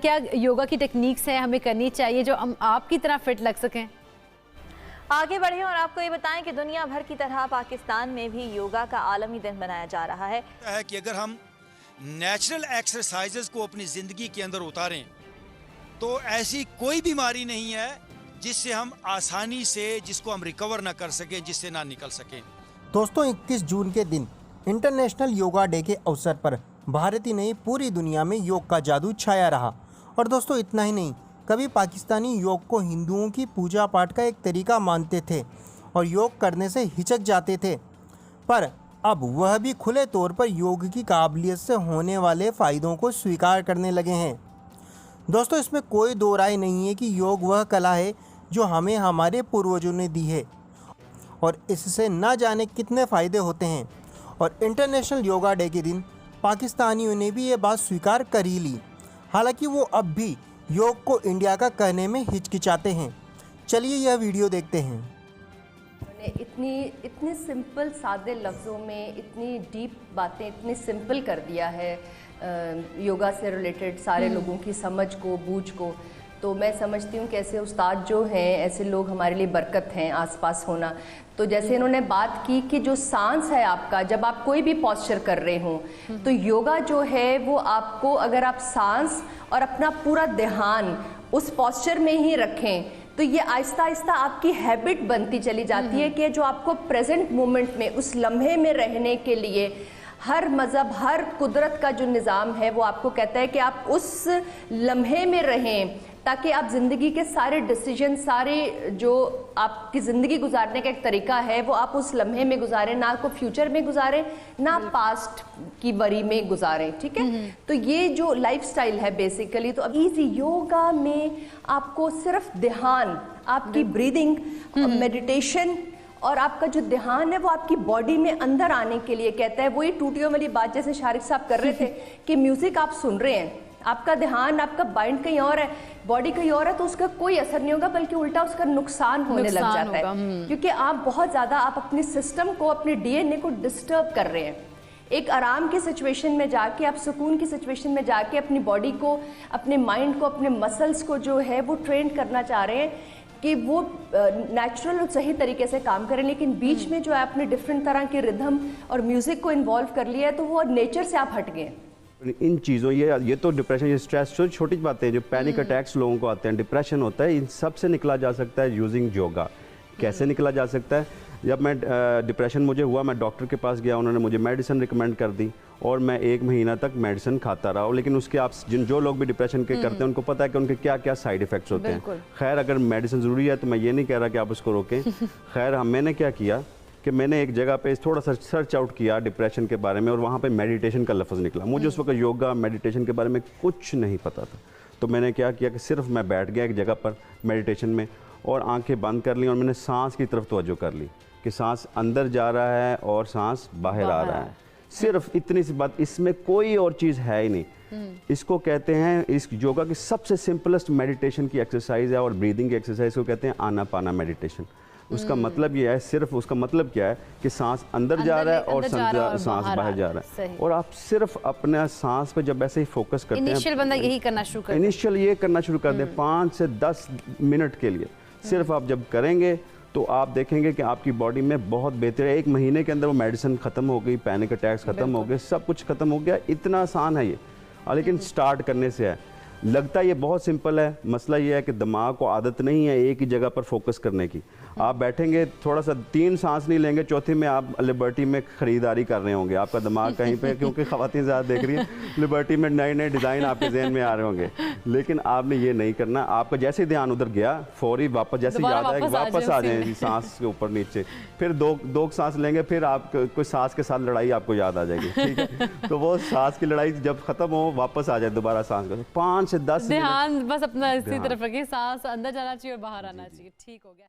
क्या योगा की टेक्निक्स हैं हमें करनी चाहिए जो हम आपकी तरह फिट लग सकें? आगे बढ़े और आपको ये बताएं कि दुनिया भर की तरह पाकिस्तान में भी योगा का आलमी दिन मनाया जा रहा है कि अगर हम नेचुरल एक्सरसाइजेज को अपनी ज़िंदगी के अंदर उतारें तो ऐसी कोई बीमारी नहीं है जिससे हम आसानी से जिसको हम रिकवर ना कर सकें, जिससे ना निकल सकें। दोस्तों 21 जून के दिन इंटरनेशनल योगा डे के अवसर पर भारत ही नहीं पूरी दुनिया में योग का जादू छाया रहा। और दोस्तों इतना ही नहीं, कभी पाकिस्तानी योग को हिंदुओं की पूजा पाठ का एक तरीका मानते थे और योग करने से हिचक जाते थे, पर अब वह भी खुले तौर पर योग की काबिलियत से होने वाले फ़ायदों को स्वीकार करने लगे हैं। दोस्तों इसमें कोई दो राय नहीं है कि योग वह कला है जो हमें हमारे पूर्वजों ने दी है और इससे न जाने कितने फ़ायदे होते हैं। और इंटरनेशनल योगा डे के दिन पाकिस्तानियों ने भी ये बात स्वीकार कर ही ली, हालांकि वो अब भी योग को इंडिया का कहने में हिचकिचाते हैं। चलिए यह वीडियो देखते हैं। इतने सिंपल सादे लफ्ज़ों में इतनी डीप बातें इतनी सिंपल कर दिया है योगा से रिलेटेड सारे लोगों की समझ को, बूझ को। तो मैं समझती हूँ कि ऐसे उस्ताद जो हैं, ऐसे लोग हमारे लिए बरकत हैं आसपास होना। तो जैसे इन्होंने बात की कि जो सांस है आपका, जब आप कोई भी पॉस्चर कर रहे हो तो योगा जो है वो आपको, अगर आप सांस और अपना पूरा ध्यान उस पॉस्चर में ही रखें तो ये आहिस्ता आहिस्ता आपकी हैबिट बनती चली जाती है कि जो आपको प्रेजेंट मोमेंट में उस लम्हे में रहने के लिए हर मज़हब, हर कुदरत का जो निज़ाम है वो आपको कहता है कि आप उस लम्हे में रहें ताकि आप ज़िंदगी के सारे डिसीजन, सारे जो आपकी ज़िंदगी गुजारने का एक तरीका है वो आप उस लम्हे में गुजारें, ना को फ्यूचर में गुजारें ना पास्ट की वरी में गुजारें। ठीक है, तो ये जो लाइफस्टाइल है बेसिकली, तो अब इजी योगा में आपको सिर्फ ध्यान, आपकी ब्रीदिंग, मेडिटेशन और आपका जो ध्यान है वो आपकी बॉडी में अंदर आने के लिए कहता है। वही टूटियों वाली बात जैसे शारिक साहब कर रहे थे कि म्यूजिक आप सुन रहे हैं, आपका ध्यान, आपका माइंड कहीं और है, बॉडी कहीं और है, तो उसका कोई असर नहीं होगा बल्कि उल्टा उसका नुकसान होने लग जाता है क्योंकि आप बहुत ज़्यादा आप अपने सिस्टम को, अपने डीएनए को डिस्टर्ब कर रहे हैं। एक आराम की सिचुएशन में जाके, आप सुकून की सिचुएशन में जाके अपनी बॉडी को, अपने माइंड को, अपने मसल्स को जो है वो ट्रेन करना चाह रहे हैं कि वो नेचुरल और सही तरीके से काम करें, लेकिन बीच में जो है आपने डिफरेंट तरह के रिदम और म्यूज़िक को इन्वॉल्व कर लिया है तो वो नेचर से आप हट गए। इन चीज़ों, ये तो डिप्रेशन, ये स्ट्रेस, छोटी छोटी बातें जो पैनिक अटैक्स लोगों को आते हैं, डिप्रेशन होता है, इन सब से निकला जा सकता है यूजिंग योगा। कैसे निकला जा सकता है? जब मैं डिप्रेशन मुझे हुआ, मैं डॉक्टर के पास गया, उन्होंने मुझे मेडिसिन रिकमेंड कर दी और मैं 1 महीना तक मेडिसिन खाता रहा हूँ। लेकिन उसके आप जो लोग भी डिप्रेशन के करते हैं उनको पता है कि उनके क्या क्या साइड इफ़ेक्ट्स होते हैं। खैर अगर मेडिसिन ज़रूरी है तो मैं ये नहीं कह रहा कि आप उसको रोकें। खैर मैंने क्या किया कि मैंने एक जगह पे थोड़ा सा सर्च आउट किया डिप्रेशन के बारे में और वहाँ पे मेडिटेशन का लफ्ज़ निकला। मुझे उस वक्त योगा, मेडिटेशन के बारे में कुछ नहीं पता था। तो मैंने क्या किया कि सिर्फ मैं बैठ गया एक जगह पर मेडिटेशन में और आंखें बंद कर ली और मैंने सांस की तरफ तवज्जो कर ली कि सांस अंदर जा रहा है और सांस बाहर आ रहा है। सिर्फ इतनी सी बात, इसमें कोई और चीज़ है ही नहीं। इसको कहते हैं, इस योगा की सबसे सिंपलेस्ट मेडिटेशन की एक्सरसाइज है और ब्रीदिंग की एक्सरसाइज को कहते हैं आनापाना मेडिटेशन। उसका मतलब ये है, सिर्फ उसका मतलब क्या है कि सांस अंदर जा रहा है और सांस बाहर जा रहा है। और आप सिर्फ अपना सांस पे जब ऐसे ही फोकस करते हैं, इनिशियल बंदा यही करना शुरू कर, इनिशियल ये करना शुरू कर दें 5 से 10 मिनट के लिए। सिर्फ आप जब करेंगे तो आप देखेंगे कि आपकी बॉडी में बहुत बेहतर है। 1 महीने के अंदर वो मेडिसिन ख़त्म हो गई, पैनिक अटैक्स ख़त्म हो गए, सब कुछ ख़त्म हो गया। इतना आसान है ये, लेकिन स्टार्ट करने से है। लगता ये बहुत सिंपल है, मसला ये है कि दिमाग को आदत नहीं है एक ही जगह पर फोकस करने की। आप बैठेंगे, थोड़ा सा 3 सांस नहीं लेंगे, चौथी में आप लिबर्टी में ख़रीदारी कर रहे होंगे, आपका दिमाग कहीं पे, क्योंकि ख़वातीन ज़्यादा देख रही है, लिबर्टी में नए नए डिज़ाइन आपके जहन में आ रहे होंगे। लेकिन आपने ये नहीं करना, आपका जैसे ध्यान उधर गया फौरी वापस, जैसे याद आए वापस आ जाए जी सांस के ऊपर नीचे, फिर दो सांस लेंगे, फिर आप कोई सांस के साथ लड़ाई आपको याद आ जाएगी। ठीक है, तो वो सांस की लड़ाई जब ख़त्म हो वापस आ जाए दोबारा सांस का। 5 से 10 ध्यान बस अपना इसी तरफ रखिए, सांस अंदर जाना चाहिए और बाहर आना चाहिए। ठीक हो गया।